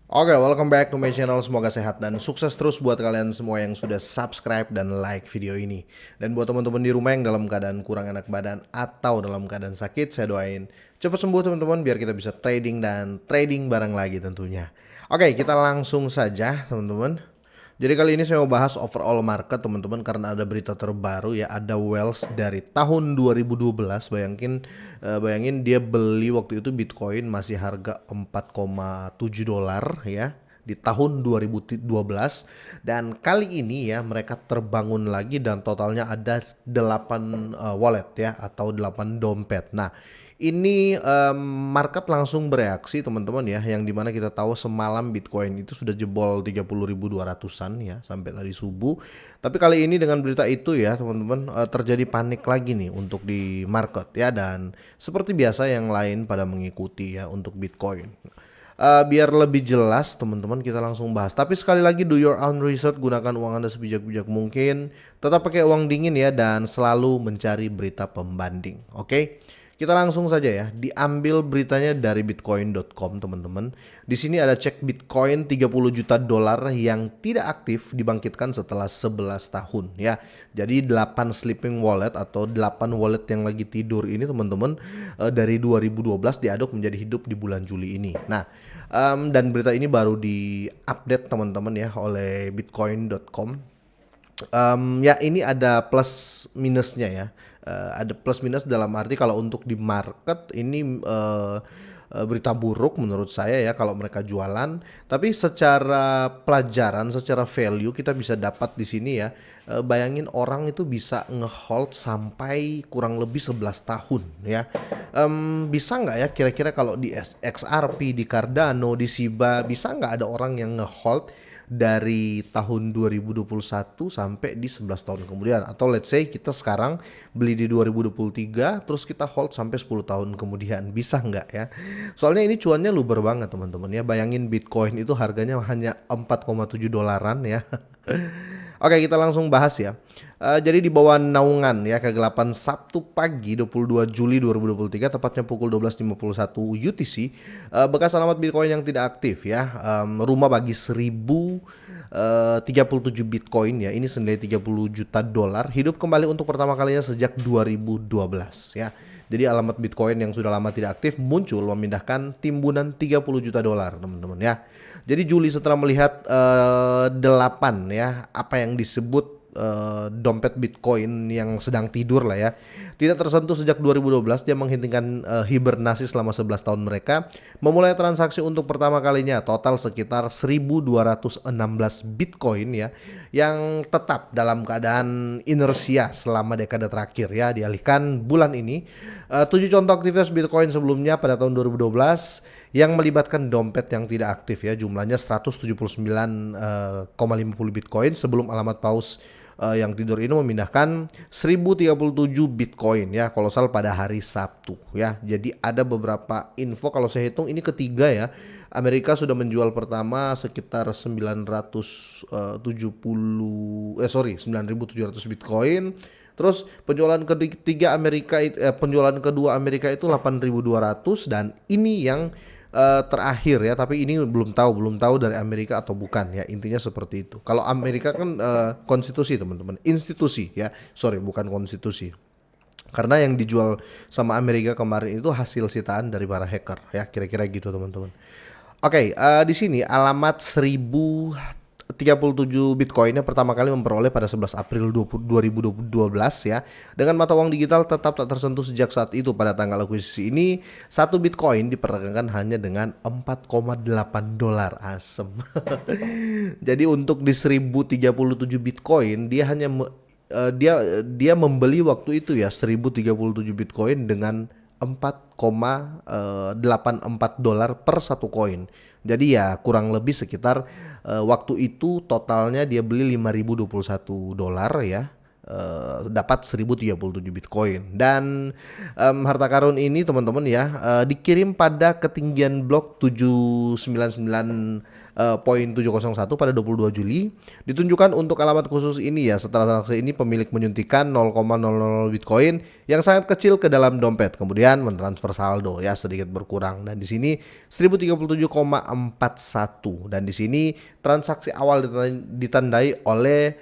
Oke, welcome back to my channel. Semoga sehat dan sukses terus buat kalian semua yang sudah subscribe dan like video ini. Dan buat teman-teman di rumah yang dalam keadaan kurang enak badan atau dalam keadaan sakit, saya doain cepat sembuh teman-teman biar kita bisa trading dan trading bareng lagi tentunya. Oke, kita langsung saja teman-teman. Jadi kali ini saya mau bahas overall market teman-teman karena ada berita terbaru ya, ada Wells dari tahun 2012. Bayangin dia beli waktu itu Bitcoin masih harga 4,7 dolar ya di tahun 2012, dan kali ini ya mereka terbangun lagi dan totalnya ada 8 wallet ya atau 8 dompet. Nah, ini market langsung bereaksi teman-teman ya, yang dimana kita tahu semalam Bitcoin itu sudah jebol 30.200-an ya sampai tadi subuh. Tapi kali ini dengan berita itu ya teman-teman, terjadi panik lagi nih untuk di market ya, dan seperti biasa yang lain pada mengikuti ya untuk Bitcoin. Biar lebih jelas teman-teman kita langsung bahas. Tapi sekali lagi, do your own research, gunakan uang Anda sebijak-bijak mungkin. Tetap pakai uang dingin ya, dan selalu mencari berita pembanding. Oke? Kita langsung saja ya, diambil beritanya dari bitcoin.com teman-teman. Di sini ada cek Bitcoin 30 juta dolar yang tidak aktif dibangkitkan setelah 11 tahun ya. Jadi 8 sleeping wallet atau 8 wallet yang lagi tidur ini teman-teman, dari 2012 diaduk menjadi hidup di bulan Juli ini. Nah, dan berita ini baru di-update teman-teman ya oleh bitcoin.com. Ya ini ada plus minusnya ya. Ada plus minus dalam arti kalau untuk di market ini berita buruk menurut saya ya kalau mereka jualan. Tapi secara pelajaran, secara value kita bisa dapat di sini ya. Bayangin orang itu bisa ngehold sampai kurang lebih 11 tahun ya. Bisa nggak ya kira-kira kalau di XRP, di Cardano, di Shiba, bisa nggak ada orang yang ngehold dari tahun 2021 sampai di 11 tahun kemudian, atau let's say kita sekarang beli di 2023 terus kita hold sampai 10 tahun kemudian, bisa nggak ya? Soalnya ini cuannya luber banget teman-teman ya. Bayangin Bitcoin itu harganya hanya 4,7 dolaran ya. Oke, kita langsung bahas ya. Jadi di bawah naungan ya kegelapan Sabtu pagi 22 Juli 2023 tepatnya pukul 12.51 UTC, bekas alamat Bitcoin yang tidak aktif ya. Rumah bagi 1037 Bitcoin ya, ini senilai 30 juta dolar hidup kembali untuk pertama kalinya sejak 2012 ya. Jadi alamat Bitcoin yang sudah lama tidak aktif muncul memindahkan timbunan 30 juta dolar teman-teman ya. Jadi Juli setelah melihat 8 ya apa yang disebut dompet Bitcoin yang sedang tidur lah ya, tidak tersentuh sejak 2012, dia menghentikan hibernasi selama 11 tahun mereka, memulai transaksi untuk pertama kalinya, total sekitar 1.216 Bitcoin ya, yang tetap dalam keadaan inersia selama dekade terakhir ya, dialihkan bulan ini. 7 contoh aktivitas Bitcoin sebelumnya pada tahun 2012 yang melibatkan dompet yang tidak aktif ya, jumlahnya 179,50 Bitcoin sebelum alamat paus yang tidur ini memindahkan 1037 Bitcoin ya, kolosal pada hari Sabtu ya. Jadi ada beberapa info, kalau saya hitung ini ketiga ya. Amerika sudah menjual pertama sekitar 9.700 Bitcoin. Terus penjualan ketiga Amerika penjualan kedua Amerika itu 8.200, dan ini yang terakhir ya, tapi ini belum tahu dari Amerika atau bukan ya, intinya seperti itu. Kalau Amerika kan konstitusi teman-teman, institusi ya, sorry bukan konstitusi, karena yang dijual sama Amerika kemarin itu hasil sitaan dari para hacker ya, kira-kira gitu teman-teman. Oke, di sini alamat 1037 Bitcoinnya pertama kali memperoleh pada 11 April 2012 ya. Dengan mata uang digital tetap tak tersentuh sejak saat itu. Pada tanggal akuisisi ini, satu Bitcoin diperdagangkan hanya dengan 4,8 dolar. Asem. Jadi untuk di 1037 Bitcoin dia hanya dia membeli waktu itu ya 1037 Bitcoin dengan 4,84 dolar per satu koin. Jadi ya kurang lebih sekitar waktu itu totalnya dia beli 5.021 dolar ya. dapat 1037 Bitcoin. Dan harta karun ini teman-teman ya dikirim pada ketinggian blok 799.701 pada 22 Juli. Ditunjukkan untuk alamat khusus ini ya. Setelah transaksi ini pemilik menyuntikkan 0,00 Bitcoin yang sangat kecil ke dalam dompet, kemudian mentransfer saldo ya sedikit berkurang. Dan di sini 1037,41 dan di sini transaksi awal ditandai oleh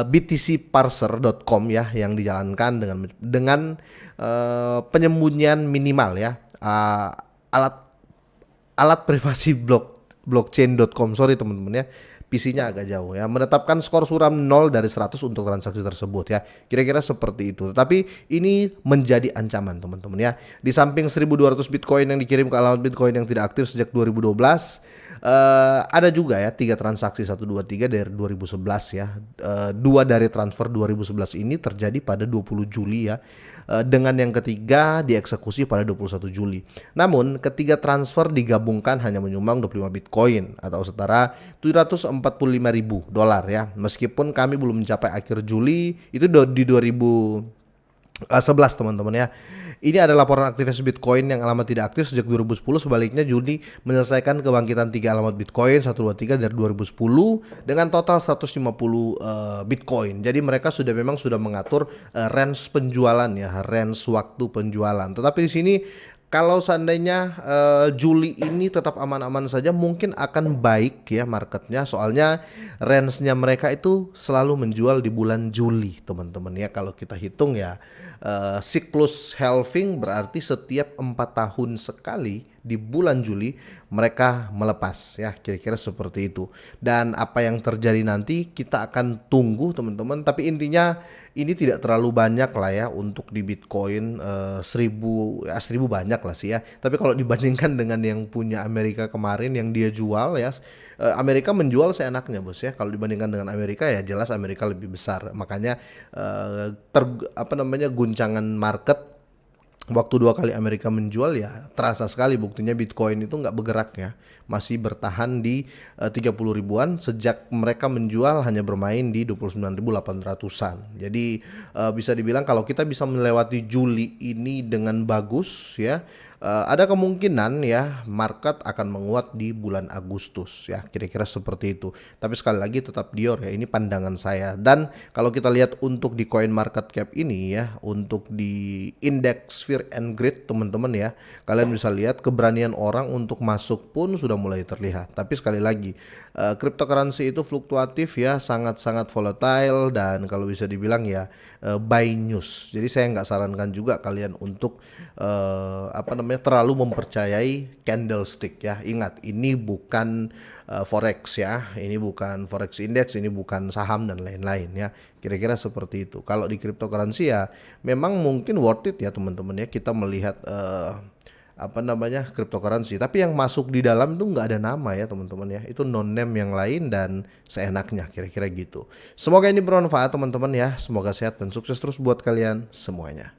btcparser.com ya yang dijalankan dengan penyembunyian minimal ya, alat privasi blockchain.com. Sorry teman-teman ya, PC-nya agak jauh ya, menetapkan skor suram 0 dari 100 untuk transaksi tersebut ya. Kira-kira seperti itu. Tapi ini menjadi ancaman teman-teman ya. Di samping 1200 Bitcoin yang dikirim ke alamat Bitcoin yang tidak aktif sejak 2012, ada juga ya 3 transaksi 123 dari 2011 ya. 2 dari transfer 2011 ini terjadi pada 20 Juli ya. Dengan yang ketiga dieksekusi pada 21 Juli. Namun ketiga transfer digabungkan hanya menyumbang 25 Bitcoin atau setara $745.000 ya. Meskipun kami belum mencapai akhir Juli, itu di 2011 teman-teman ya. Ini adalah laporan aktivitas Bitcoin yang alamat tidak aktif sejak 2010. Sebaliknya Juli menyelesaikan kebangkitan 3 alamat Bitcoin 123 dari 2010 dengan total 150 Bitcoin. Jadi mereka memang sudah mengatur range penjualan ya, range waktu penjualan. Tetapi di sini kalau seandainya Juli ini tetap aman-aman saja, mungkin akan baik ya marketnya. Soalnya range-nya mereka itu selalu menjual di bulan Juli teman-teman ya. Kalau kita hitung ya siklus halving berarti setiap 4 tahun sekali di bulan Juli mereka melepas ya, kira-kira seperti itu. Dan apa yang terjadi nanti kita akan tunggu teman-teman. Tapi intinya ini tidak terlalu banyak lah ya untuk di Bitcoin, 1000 banyak lah sih ya. Tapi kalau dibandingkan dengan yang punya Amerika kemarin yang dia jual ya, Amerika menjual seenaknya bos ya. Kalau dibandingkan dengan Amerika ya jelas Amerika lebih besar. Makanya guncangan market waktu 2 kali Amerika menjual ya terasa sekali. Buktinya Bitcoin itu nggak bergerak ya, masih bertahan di 30 ribuan sejak mereka menjual hanya bermain di 29.800-an. Jadi bisa dibilang kalau kita bisa melewati Juli ini dengan bagus ya, ada kemungkinan ya market akan menguat di bulan Agustus ya, kira-kira seperti itu. Tapi sekali lagi tetap Dior ya, ini pandangan saya. Dan kalau kita lihat untuk di coin market cap ini ya, untuk di indeks Fear and Greed teman-teman ya, kalian bisa lihat keberanian orang untuk masuk pun sudah mulai terlihat. Tapi sekali lagi cryptocurrency itu fluktuatif ya, sangat-sangat volatile dan kalau bisa dibilang ya buy news. Jadi saya nggak sarankan juga kalian untuk terlalu mempercayai candlestick ya. Ingat, ini bukan forex ya, ini bukan forex index, ini bukan saham dan lain-lain ya. Kira-kira seperti itu. Kalau di cryptocurrency ya memang mungkin worth it ya teman-teman ya, kita melihat cryptocurrency. Tapi yang masuk di dalam itu nggak ada nama ya teman-teman ya, itu non name yang lain dan seenaknya, kira-kira gitu. Semoga ini bermanfaat teman-teman ya, semoga sehat dan sukses terus buat kalian semuanya.